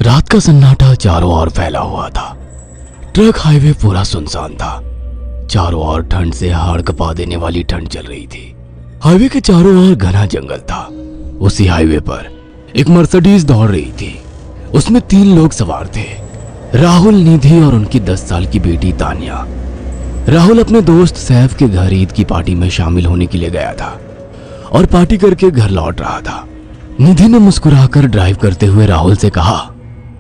रात का सन्नाटा चारों ओर फैला हुआ था। ट्रक हाईवे पूरा सुनसान था। चारों ओर ठंड से हाड़ कपा देने वाली ठंड चल रही थी। हाईवे के चारों ओर घना जंगल था। उसी हाईवे पर एक मर्सिडीज दौड़ रही थी। उसमें 3 लोग सवार थे, राहुल, निधि और उनकी 10 साल की बेटी तानिया। राहुल अपने दोस्त सैफ के घर ईद की पार्टी में शामिल होने के लिए गया था और पार्टी करके घर लौट रहा था। निधि ने मुस्कुराकर ड्राइव करते हुए राहुल से कहा,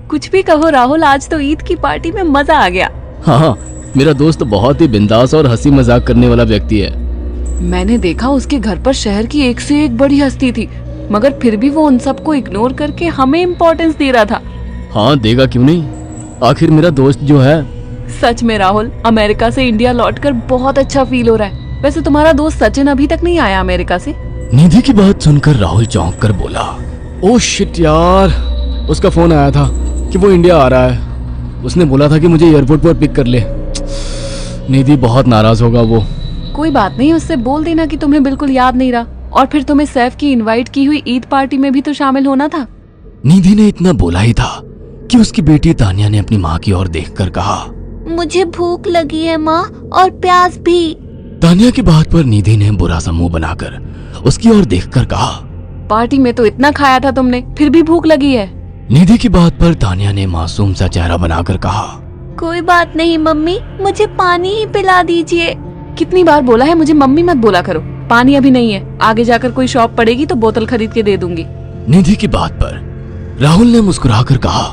कुछ भी कहो राहुल, आज तो ईद की पार्टी में मजा आ गया। हाँ, मेरा दोस्त बहुत ही बिंदास और हंसी मजाक करने वाला व्यक्ति है। मैंने देखा उसके घर पर शहर की एक से एक बड़ी हस्ती थी, मगर फिर भी वो उन सबको इग्नोर करके हमें इम्पोर्टेंस दे रहा था। हाँ, देगा क्यों नहीं, आखिर मेरा दोस्त जो है। सच में राहुल, अमेरिका से इंडिया लौटकर बहुत अच्छा फील हो रहा है। वैसे तुम्हारा दोस्त सचिन अभी तक नहीं आया अमेरिका से? निधि की बात सुनकर राहुल चौंक कर बोला, ओह शिट यार, उसका फोन आया था कि वो इंडिया आ रहा है। उसने बोला था कि मुझे एयरपोर्ट पर पिक कर ले। निधि बहुत नाराज होगा वो। कोई बात नहीं, उससे बोल देना कि तुम्हें बिल्कुल याद नहीं रहा, और फिर तुम्हें सैफ की इनवाइट की हुई ईद पार्टी में भी तो शामिल होना था। निधि ने इतना बोला ही था कि उसकी बेटी तानिया ने अपनी माँ की ओर देखकर कहा, मुझे भूख लगी है माँ, और प्यास भी। तानिया की बात पर निधि ने बुरा सा मुंह बनाकर उसकी ओर देखकर कहा, पार्टी में तो इतना खाया था तुमने, फिर भी भूख लगी है। निधि की बात पर तानिया ने मासूम सा चेहरा बनाकर कहा, कोई बात नहीं मम्मी, मुझे पानी ही पिला दीजिए। कितनी बार बोला है मुझे मम्मी मत बोला करो। पानी अभी नहीं है, आगे जाकर कोई शॉप पड़ेगी तो बोतल खरीद के दे दूंगी। निधि की बात पर राहुल ने मुस्कुराकर कहा,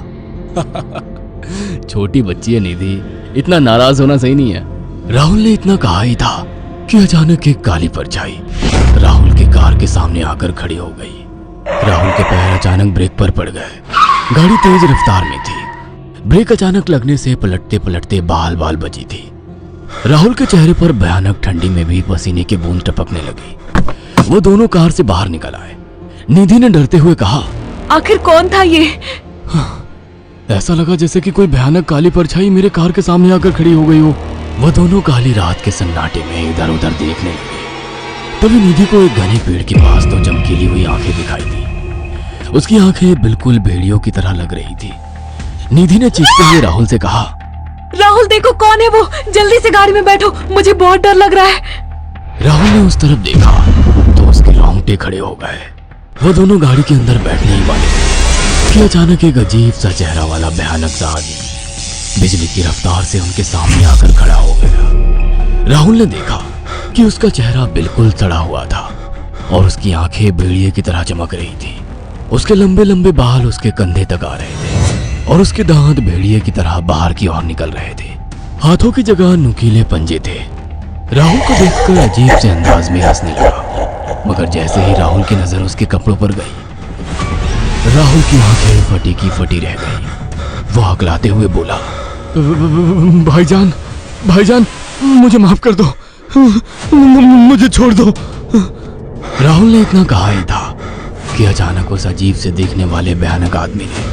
छोटी बच्ची है निधि, इतना नाराज होना सही नहीं है। राहुल ने इतना कहा ही था कि अचानक एक काली परछाई राहुल की कार के सामने आकर खड़ी हो गई। राहुल के पैर अचानक ब्रेक पर पड़ गए। गाड़ी तेज रफ्तार में थी। ब्रेक अचानक लगने से पलटते पलटते बाल बाल बची थी। राहुल के चेहरे पर भयानक ठंडी में भी पसीने की बूंद टपकने लगी। वो दोनों कार से बाहर निकल आए। निधि ने डरते हुए कहा, आखिर कौन था ये? ऐसा लगा जैसे कि कोई भयानक काली परछाई मेरे कार के सामने आकर खड़ी हो गई हो। वह दोनों काली रात के सन्नाटे में इधर उधर देखने लगे। तभी निधि को एक घने पेड़ के पास दो चमकीली हुई आंखें दिखाई दी। उसकी आंखें बिल्कुल भेड़ियों की तरह लग रही थी। निधि ने चीखते हुए राहुल से कहा, राहुल देखो कौन है वो, जल्दी से गाड़ी में बैठो, मुझे बहुत डर लग रहा है। राहुल ने उस तरफ देखा तो उसके रोंगटे खड़े हो गए। वो दोनों गाड़ी के अंदर बैठने ही वाले थे कि अचानक एक अजीब सा चेहरा वाला भयानक सा आदमी बिजली की रफ्तार से उनके सामने आकर खड़ा हो गया। राहुल ने देखा कि उसका चेहरा बिल्कुल सड़ा हुआ था और उसकी आंखें भेड़िए की तरह चमक रही थी। उसके लंबे लंबे बाल उसके कंधे तक आ रहे थे और उसके दांत भेड़िए की तरह बाहर की ओर निकल रहे थे। हाथों की जगह नुकीले पंजे थे। राहुल को देखकर अजीब से अंदाज में हंसने लगा, मगर जैसे ही राहुल की नजर उसके कपड़ों पर गई, राहुल की आंखें फटी की फटी रह गई। वो हकलाते हुए बोला, भाईजान, भाईजान, मुझे माफ कर दो, मुझे छोड़ दो। राहुल ने इतना कहा ही था कि अचानक उस अजीब से देखने वाले भयानक आदमी ने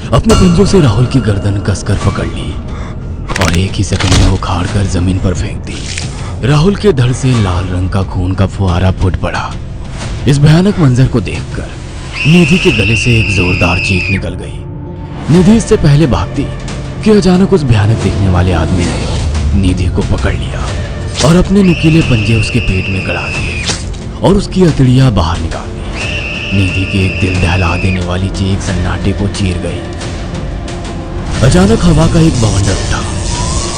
अपने पंजों से राहुल की गर्दन कसकर पकड़ ली और एक ही सेकंड में उखाड़ कर जमीन पर फेंक दी। राहुल के धड़ से लाल रंग का खून का फुहारा फूट पड़ा। इस भयानक मंजर को देखकर निधि के गले से एक जोरदार चीख निकल गई। निधि इससे पहले भागती कि अचानक उस भयानक दिखने वाले आदमी ने निधि को पकड़ लिया और अपने नुकीले पंजे उसके पेट में गड़ा दिए और उसकी अतड़ियां बाहर निकाल दी। निधि की एक दिल दहला देने वाली चीख सन्नाटे को चीर गई। अचानक हवा का एक बवंडर उठा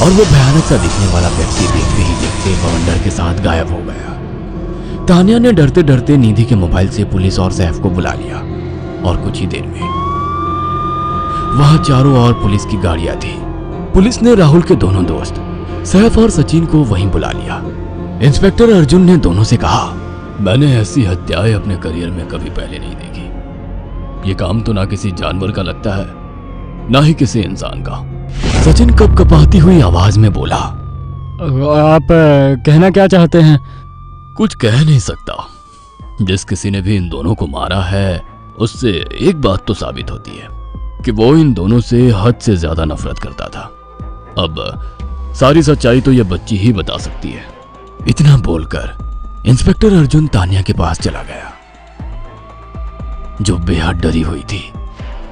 और वो भयानक सा दिखने वाला व्यक्ति देखते ही देखते बवंडर के साथ गायब हो गया। तानिया ने डरते डरते निधि के मोबाइल से पुलिस और सैफ को बुला लिया और कुछ ही देर में वहां चारों ओर पुलिस की गाड़ियां थी। पुलिस ने राहुल के दोनों दोस्त सैफ और सचिन को वहीं बुला लिया। इंस्पेक्टर अर्जुन ने दोनों से कहा, मैंने ऐसी हत्याएं अपने करियर में कभी पहले नहीं देखी। ये काम तो ना किसी जानवर का लगता है, ना ही किसी इंसान का। सचिन कपकपाती हुई आवाज में बोला, आप कहना क्या चाहते हैं? कुछ कह नहीं सकता। जिस किसी ने भी इन दोनों को मारा है उससे एक बात तो साबित होती है कि वो इन दोनों से हद से ज्यादा नफरत करता था। अब सारी सच्चाई तो ये बच्ची ही बता सकती है। इतना बोलकर इंस्पेक्टर अर्जुन तानिया के पास चला गया, जो बेहद डरी हुई थी।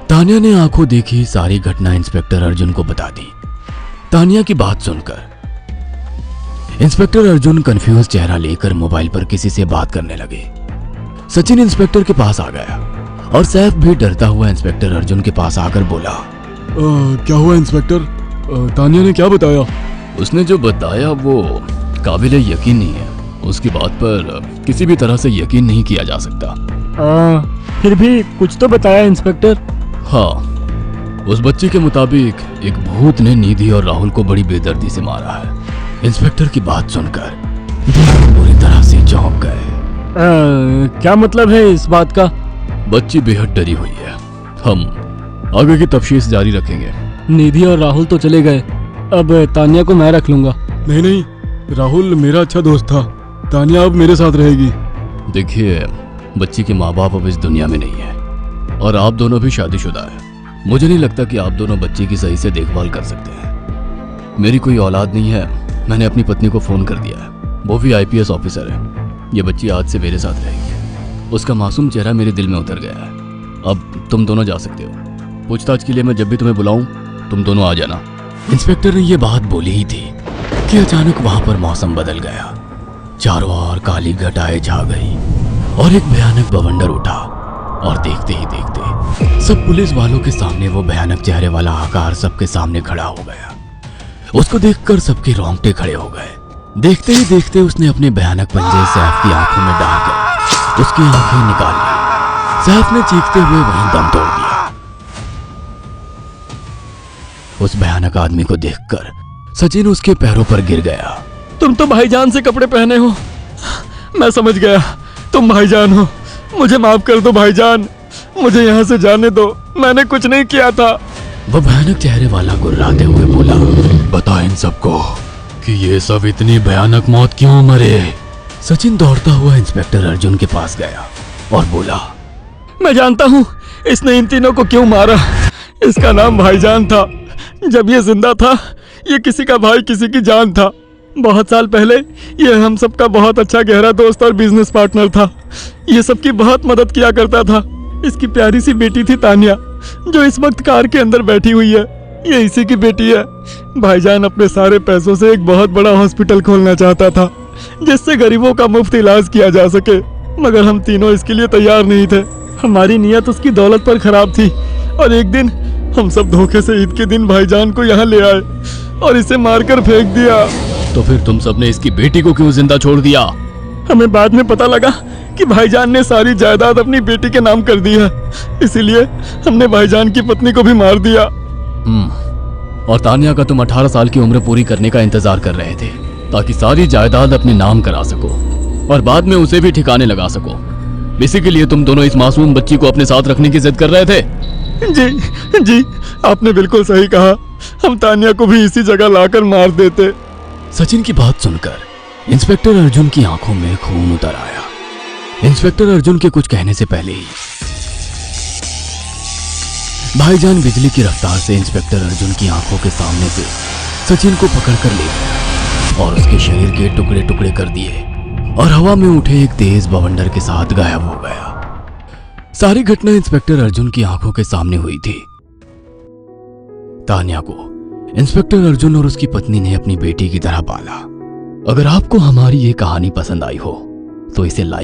तानिया ने आंखों देखी सारी घटना इंस्पेक्टर अर्जुन को बता दी। तानिया की बात सुनकर इंस्पेक्टर अर्जुन कंफ्यूज चेहरा लेकर मोबाइल पर किसी से बात करने लगे। सचिन इंस्पेक्टर के पास आ गया और सैफ भी डरता हुआ इंस्पेक्टर अर्जुन के पास आकर बोला, क्या हुआ इंस्पेक्टर? तानिया ने क्या बताया? उसने जो बताया वो काबिल यकीन नहीं है। उसकी बात पर किसी भी तरह से यकीन नहीं किया जा सकता। फिर भी कुछ तो बताया इंस्पेक्टर। हाँ, उस बच्ची के मुताबिक एक भूत ने निधि और राहुल को बड़ी बेदर्दी से मारा है। इंस्पेक्टर की बात सुनकर दोनों बुरी तरह से चौंक गए। क्या मतलब है इस बात का? बच्ची बेहद डरी हुई है। हम आगे की तफ्तीश जारी रखेंगे। निधि और राहुल तो चले गए, अब तानिया को मैं रख लूंगा। नहीं नहीं, राहुल मेरा अच्छा दोस्त था। तानिया अब मेरे साथ रहेगी। देखिए, बच्ची के माँ बाप अब इस दुनिया में नहीं है और आप दोनों भी शादीशुदा है। मुझे नहीं लगता कि आप दोनों बच्ची की सही से देखभाल कर सकते हैं। मेरी कोई औलाद नहीं है। मैंने अपनी पत्नी को फोन कर दिया है, वो भी IPS ऑफिसर है। ये बच्ची आज से मेरे साथ रहेगी। उसका मासूम चेहरा मेरे दिल में उतर गया है। अब तुम दोनों जा सकते हो। पूछताछ के लिए मैं जब भी तुम्हें बुलाऊं तुम दोनों आ जाना। इंस्पेक्टर ने ये बात बोली ही थी कि अचानक वहां पर मौसम बदल गया। चारों ओर काली घटाएं छा गई और एक भयानक बवंडर उठा और देखते ही देखते सब पुलिस वालों के सामने वो भयानक चेहरे वाला आकार सबके सामने खड़ा हो गया। उसको देखकर सबके रोंगटे खड़े हो गए। देखते ही देखते उसने अपने भयानक पंजे सैफ की आंखों में डालकर उसकी आंखें निकाल ली। सैफ ने चीखते हुए वहीं दम तोड़ दिया। उस भयानक आदमी को देखकर सचिन उसके पैरों पर गिर गया। तुम तो भाईजान से कपड़े पहने हो। मैं समझ गया, तुम भाईजान हो। मुझे माफ कर दो भाईजान, मुझे यहाँ से जाने दो। मैंने कुछ नहीं किया था। वह भयानक चेहरे वाला गुर्राते हुए बोला, बता इन सबको कि ये सब इतनी भयानक मौत क्यों मरे। सचिन दौड़ता हुआ इंस्पेक्टर अर्जुन के पास गया और बोला, मैं जानता हूँ इसने इन तीनों को क्यों मारा। इसका नाम भाईजान था। जब ये जिंदा था ये किसी का भाई किसी की जान था। बहुत साल पहले ये हम सबका बहुत अच्छा गहरा दोस्त और बिजनेस पार्टनर था। ये सबकी बहुत मदद किया करता था। इसकी प्यारी सी बेटी थी तानिया, जो इस वक्त कार के अंदर बैठी हुई है। ये इसी की बेटी है। भाईजान अपने सारे पैसों से एक बहुत बड़ा हॉस्पिटल खोलना चाहता था जिससे गरीबों का मुफ्त इलाज किया जा सके, मगर हम तीनों इसके लिए तैयार नहीं थे। हमारी नीयत उसकी दौलत पर खराब थी और एक दिन हम सब धोखे से ईद के दिन भाईजान को यहाँ ले आए और इसे मारकर फेंक दिया। तो फिर तुम सबने इसकी बेटी को क्यों जिंदा छोड़ दिया? हमें बाद में पता लगा कि भाईजान ने सारी जायदाद अपनी बेटी के नाम कर दी है, इसीलिए हमने भाईजान की पत्नी को भी मार दिया। और तानिया का तुम 18 साल की उम्र पूरी करने का इंतजार कर रहे थे ताकि सारी जायदाद अपने नाम करा सको और बाद में उसे भी ठिकाने लगा सको। इसी के लिए तुम दोनों इस मासूम बच्ची को अपने साथ रखने की जिद कर रहे थे। जी, आपने बिल्कुल सही कहा। हम तानिया को भी इसी जगह लाकर मार देते। सचिन की बात सुनकर इंस्पेक्टर अर्जुन की आंखों में खून उतर आया। इंस्पेक्टर अर्जुन के कुछ कहने से पहले ही भाईजान बिजली की रफ्तार से इंस्पेक्टर अर्जुन की आंखों के सामने से सचिन को पकड़कर ले गया और उसके शरीर के टुकड़े टुकड़े कर दिए और हवा में उठे एक तेज बवंडर के साथ गायब हो गया। सारी घटना इंस्पेक्टर अर्जुन की आंखों के सामने हुई थी। तानिया को इंस्पेक्टर अर्जुन और उसकी पत्नी ने अपनी बेटी की तरह पाला। अगर आपको हमारी ये कहानी पसंद आई हो तो इसे लाइक